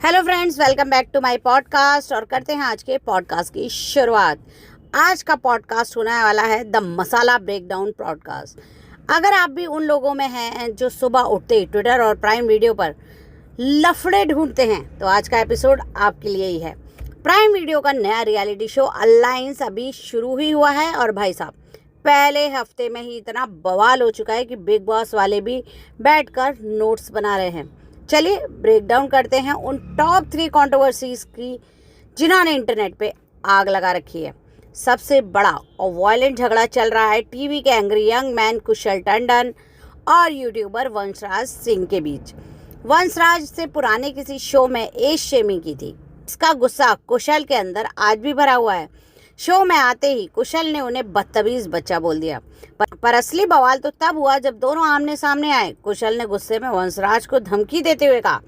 Hello friends, welcome back to my podcast. और करते हैं आज के पॉडकास्ट की शुरुआत। आज का पॉडकास्ट होने वाला है द मसाला ब्रेकडाउन पॉडकास्ट। अगर आप भी उन लोगों में हैं जो सुबह उठते ही ट्विटर और प्राइम वीडियो पर लफड़े ढूंढते हैं, तो आज का एपिसोड आपके लिए ही है। प्राइम वीडियो का नया रियलिटी शो अलायंस अभी शुरू ही हुआ है और भाई साहब, पहले हफ्ते में ही इतना बवाल हो चुका है कि बिग बॉस वाले भी बैठकर नोट्स बना रहे हैं। चलिए ब्रेक डाउन करते हैं उन टॉप 3 कंट्रोवर्सीज की जिन्होंने इंटरनेट पे आग लगा रखी है। सबसे बड़ा और वायलेंट झगड़ा चल रहा है टीवी के एंग्री यंग मैन कुशल टंडन और यूट्यूबर वंशराज सिंह के बीच। वंशराज से पुराने किसी शो में एज शेमिंग की थी। इसका गुस्सा कुशल के अंदर आज भी भरा हुआ है। शो में आते ही कुशल ने उन्हें बदतमीज बच्चा बोल दिया, पर असली बवाल तो तब हुआ जब दोनों आमने सामने आए। कुशल ने गुस्से में वंशराज को धमकी देते हुए कहा,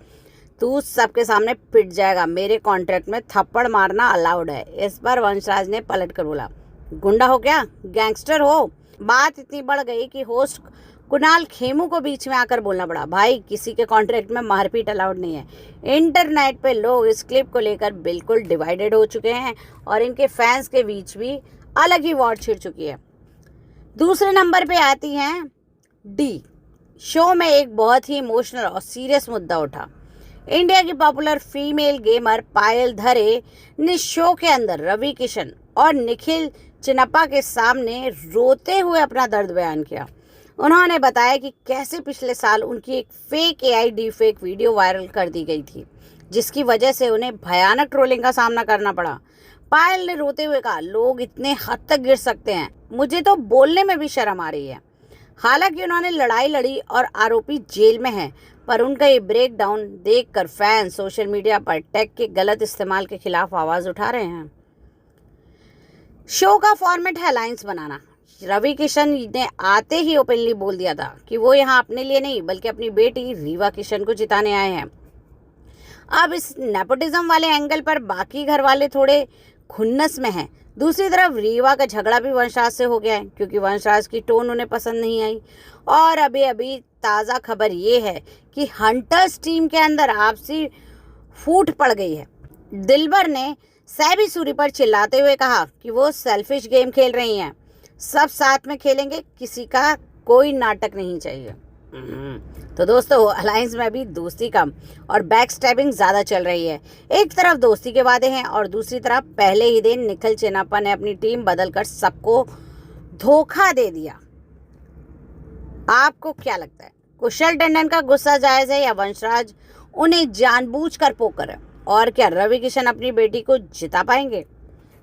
तू सबके सामने पिट जाएगा, मेरे कॉन्ट्रैक्ट में थप्पड़ मारना अलाउड है। इस पर वंशराज ने पलट कर बोला, गुंडा हो क्या, गैंगस्टर हो? बात इतनी बढ़ गई कि होस्ट कुणाल खेमू को बीच में आकर बोलना पड़ा, भाई किसी के कॉन्ट्रैक्ट में मारपीट अलाउड नहीं है। इंटरनेट पे लोग इस क्लिप को लेकर बिल्कुल डिवाइडेड हो चुके हैं और इनके फैंस के बीच भी अलग ही वॉर छिड़ चुकी है। दूसरे नंबर पे आती हैं डी। शो में एक बहुत ही इमोशनल और सीरियस मुद्दा उठा। इंडिया की पॉपुलर फीमेल गेमर पायल धरे ने शो के अंदर रवि किशन और निखिल चिनप्पा के सामने रोते हुए अपना दर्द बयान किया। उन्होंने बताया कि कैसे पिछले साल उनकी एक fake AI D fake video viral कर दी गई थी, जिसकी वजह से उन्हें भयानक ट्रोलिंग का सामना करना पड़ा। पायल ने रोते हुए कहा, लोग इतने हद तक गिर सकते हैं, मुझे तो बोलने में भी शर्म आ रही है। हालांकि उन्होंने लड़ाई लड़ी और आरोपी जेल में है, पर उनका ये ब्रेक डाउन देखकर फैंस सोशल मीडिया पर टेक के गलत इस्तेमाल के खिलाफ आवाज उठा रहे हैं। शो का फॉर्मेट है अलायंस बनाना। रवि किशन ने आते ही ओपनली बोल दिया था कि वो यहाँ अपने लिए नहीं बल्कि अपनी बेटी रीवा किशन को जिताने आए हैं। अब इस नेपोटिज्म वाले एंगल पर बाकी घर वाले थोड़े खुन्नस में हैं। दूसरी तरफ रीवा का झगड़ा भी वंशराज से हो गया है, क्योंकि वंशराज की टोन उन्हें पसंद नहीं आई। और अभी ताज़ा खबर ये है कि हंटर्स टीम के अंदर आपसी फूट पड़ गई है। दिलबर ने सैबी सूरी पर चिल्लाते हुए कहा कि वो सेल्फिश गेम खेल रही हैं, सब साथ में खेलेंगे, किसी का कोई नाटक नहीं चाहिए। तो दोस्तों, अलायंस में भी दोस्ती कम और बैक स्टैबिंग ज़्यादा चल रही है। एक तरफ दोस्ती के वादे हैं और दूसरी तरफ पहले ही दिन निखिल चिनप्पा ने अपनी टीम बदलकर सबको धोखा दे दिया। आपको क्या लगता है, कुशल टंडन का गुस्सा जायज़ है या वंशराज उन्हें जानबूझकर पोकर है? और क्या रवि किशन अपनी बेटी को जिता पाएंगे?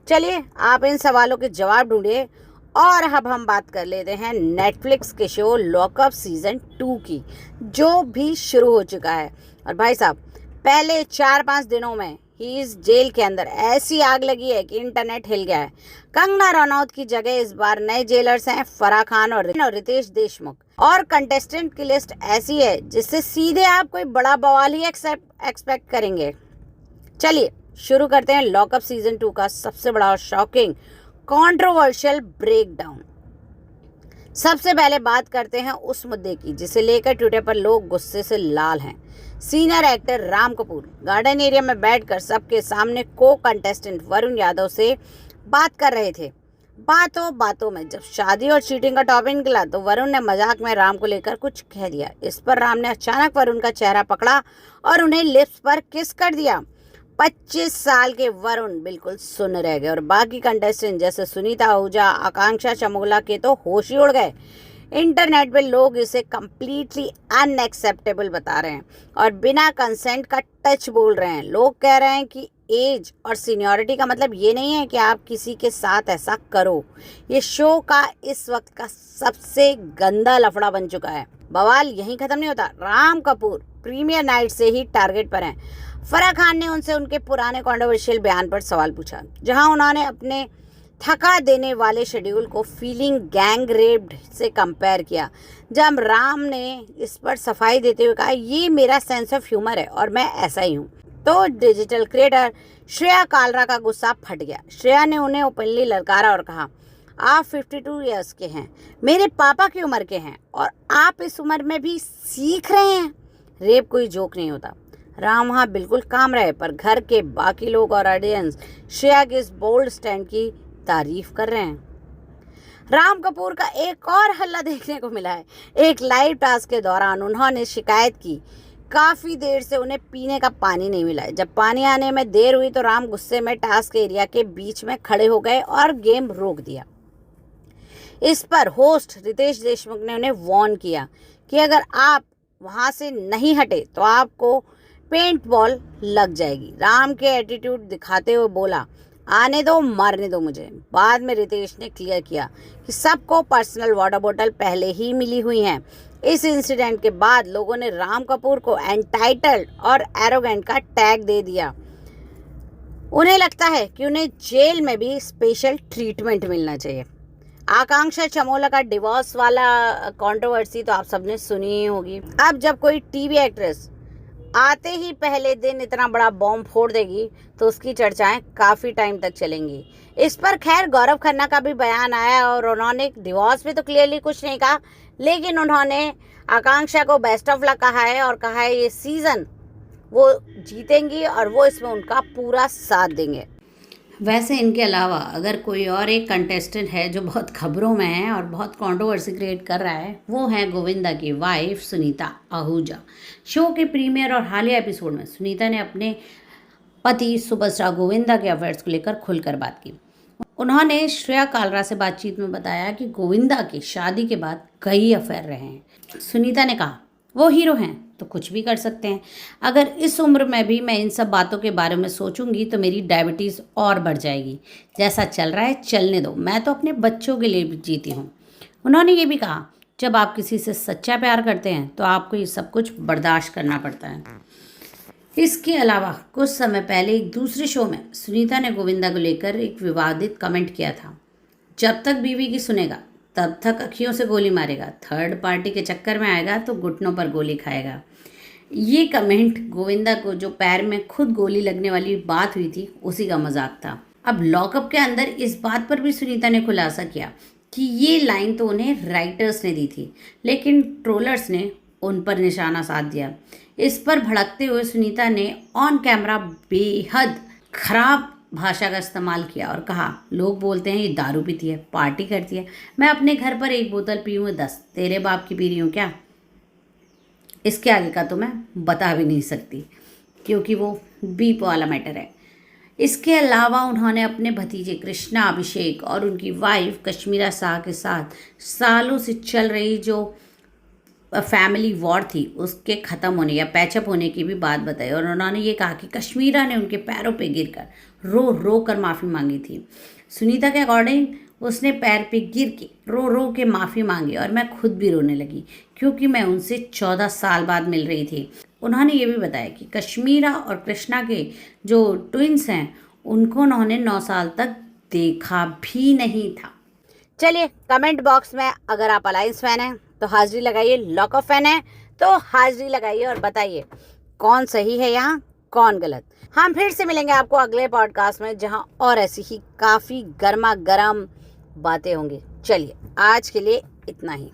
चलिए आप इन सवालों के जवाब ढूंढिए। और अब हम बात कर लेते हैं नेटफ्लिक्स के शो लॉकअप सीजन 2 की, जो भी शुरू हो चुका है। और भाई साहब, पहले 4-5 दिनों में ही इस जेल के अंदर ऐसी आग लगी है कि इंटरनेट हिल गया है। कंगना रनौत की जगह इस बार नए जेलर्स हैं फराह खान और रितेश देशमुख। और कंटेस्टेंट की लिस्ट ऐसी है जिससे सीधे आप कोई बड़ा बवाल ही एक्सपेक्ट करेंगे। चलिए शुरू करते हैं लॉकअप सीजन 2 का सबसे बड़ा और शॉकिंग कंट्रोवर्शियल ब्रेकडाउन। सबसे पहले बात करते हैं उस मुद्दे की जिसे लेकर ट्विटर पर लोग गुस्से से लाल हैं। Senior actor Ram Kapoor garden area में बैठकर सबके सामने को कंटेस्टेंट वरुण यादव से बात कर रहे थे। बातों में जब शादी और चीटिंग का टॉपिक निकला तो वरुण ने मजाक में राम को लेकर कुछ कह दिया। इस पर राम ने अचानक वरुण का चेहरा पकड़ा और उन्हें लिप्स पर किस कर दिया। 25 साल के वरुण बिल्कुल सुन्न रह गए और बाकी कंटेस्टेंट जैसे सुनीता आहूजा, आकांक्षा चमोला के तो होश ही उड़ गए। इंटरनेट पे लोग इसे कम्प्लीटली अनएक्सेप्टेबल बता रहे हैं और बिना कंसेंट का टच बोल रहे हैं। लोग कह रहे हैं कि एज और सीनियरिटी का मतलब ये नहीं है कि आप किसी के साथ ऐसा करो। ये शो का इस वक्त का सबसे गंदा लफड़ा बन चुका है। बवाल यहीं खत्म नहीं होता। राम कपूर प्रीमियर नाइट से ही टारगेट पर हैं। फराह खान ने उनसे उनके पुराने कंट्रोवर्शियल बयान पर सवाल पूछा, जहां उन्होंने अपने थका देने वाले शेड्यूल को फीलिंग गैंग रेप्ड से कंपेयर किया। जब राम ने इस पर सफाई देते हुए कहा, ये मेरा सेंस ऑफ ह्यूमर है और मैं ऐसा ही हूँ, तो डिजिटल क्रिएटर श्रेया कालरा का गुस्सा फट गया। श्रेया ने उन्हें ओपनली ललकारा और कहा, आप 52 ईयर्स के हैं, मेरे पापा की उम्र के हैं और आप इस उम्र में भी सीख रहे हैं। रेप कोई जोक नहीं होता। राम वहाँ बिल्कुल काम रहे, पर घर के बाकी लोग और ऑडियंस श्रेया के इस बोल्ड स्टैंड की तारीफ कर रहे हैं। राम कपूर का एक और हल्ला देखने को मिला है। एक लाइव टास्क के दौरान उन्होंने शिकायत की काफ़ी देर से उन्हें पीने का पानी नहीं मिला है। जब पानी आने में देर हुई तो राम गुस्से में टास्क एरिया के बीच में खड़े हो गए और गेम रोक दिया। इस पर होस्ट रितेश देशमुख ने उन्हें वार्न किया कि अगर आप वहां से नहीं हटे तो आपको पेंट बॉल लग जाएगी। राम के एटीट्यूड दिखाते हुए बोला, आने दो, मारने दो मुझे। बाद में रितेश ने क्लियर किया कि सबको पर्सनल वाटर बोतल पहले ही मिली हुई हैं। इस इंसिडेंट के बाद लोगों ने राम कपूर को एंटाइटल्ड और एरोगेंट का टैग दे दिया। उन्हें लगता है कि उन्हें जेल में भी स्पेशल ट्रीटमेंट मिलना चाहिए। आकांक्षा चमोला का डिवोर्स वाला कंट्रोवर्सी तो आप सबने सुनी ही होगी। अब जब कोई टीवी एक्ट्रेस आते ही पहले दिन इतना बड़ा बॉम्ब फोड़ देगी तो उसकी चर्चाएं काफ़ी टाइम तक चलेंगी। इस पर खैर गौरव खन्ना का भी बयान आया और उन्होंने डिवोर्स में तो क्लियरली कुछ नहीं कहा, लेकिन उन्होंने आकांक्षा को बेस्ट ऑफ लक कहा है और कहा है ये सीज़न वो जीतेंगी और वो इसमें उनका पूरा साथ देंगे। वैसे इनके अलावा अगर कोई और एक कंटेस्टेंट है जो बहुत खबरों में है और बहुत कंट्रोवर्सी क्रिएट कर रहा है, वो है गोविंदा की वाइफ सुनीता आहूजा। शो के प्रीमियर और हालिया एपिसोड में सुनीता ने अपने पति सुपरस्टार गोविंदा के अफेयर्स को लेकर खुलकर बात की। उन्होंने श्रेया कालरा से बातचीत में बताया कि गोविंदा की शादी के बाद कई अफेयर रहे हैं। सुनीता ने कहा, वो हीरो हैं तो कुछ भी कर सकते हैं। अगर इस उम्र में भी मैं इन सब बातों के बारे में सोचूंगी तो मेरी डायबिटीज़ और बढ़ जाएगी। जैसा चल रहा है चलने दो, मैं तो अपने बच्चों के लिए भी जीती हूँ। उन्होंने ये भी कहा, जब आप किसी से सच्चा प्यार करते हैं तो आपको ये सब कुछ बर्दाश्त करना पड़ता है। इसके अलावा कुछ समय पहले एक दूसरे शो में सुनीता ने गोविंदा को लेकर एक विवादित कमेंट किया था, जब तक बीवी की सुनेगा तब तक अखियों से गोली मारेगा, थर्ड पार्टी के चक्कर में आएगा तो घुटनों पर गोली खाएगा। ये कमेंट गोविंदा को जो पैर में खुद गोली लगने वाली बात हुई थी उसी का मजाक था। अब लॉकअप के अंदर इस बात पर भी सुनीता ने खुलासा किया कि ये लाइन तो उन्हें राइटर्स ने दी थी, लेकिन ट्रोलर्स ने उन पर निशाना साध दिया। इस पर भड़कते हुए सुनीता ने ऑन कैमरा बेहद खराब भाषा का इस्तेमाल किया और कहा, लोग बोलते हैं ये दारू पीती है, पार्टी करती है, मैं अपने घर पर एक बोतल पी हूँ 10, तेरे बाप की पी रही हूँ क्या? इसके आगे का तो मैं बता भी नहीं सकती क्योंकि वो बीप वाला मैटर है। इसके अलावा उन्होंने अपने भतीजे कृष्णा अभिषेक और उनकी वाइफ कश्मीरा शाह के साथ सालों से चल रही जो फैमिली वॉर थी उसके ख़त्म होने या पैचअप होने की भी बात बताई और उन्होंने ये कहा कि कश्मीरा ने उनके पैरों पे गिरकर रो रो कर माफ़ी मांगी थी। सुनीता के अकॉर्डिंग उसने पैर पे गिर के रो रो के माफ़ी मांगी और मैं खुद भी रोने लगी क्योंकि मैं उनसे 14 साल बाद मिल रही थी। उन्होंने ये भी बताया कि कश्मीरा और कृष्णा के जो ट्विंस हैं उनको उन्होंने 9 साल तक देखा भी नहीं था। चलिए, कमेंट बॉक्स में अगर आप अलायंस फैन हैं तो हाजिरी लगाइए, लॉकअप फैन है तो हाजिरी लगाइए और बताइए कौन सही है यहाँ, कौन गलत। हम फिर से मिलेंगे आपको अगले पॉडकास्ट में जहाँ और ऐसी ही काफ़ी गर्मा गर्म बातें होंगी। चलिए, आज के लिए इतना ही।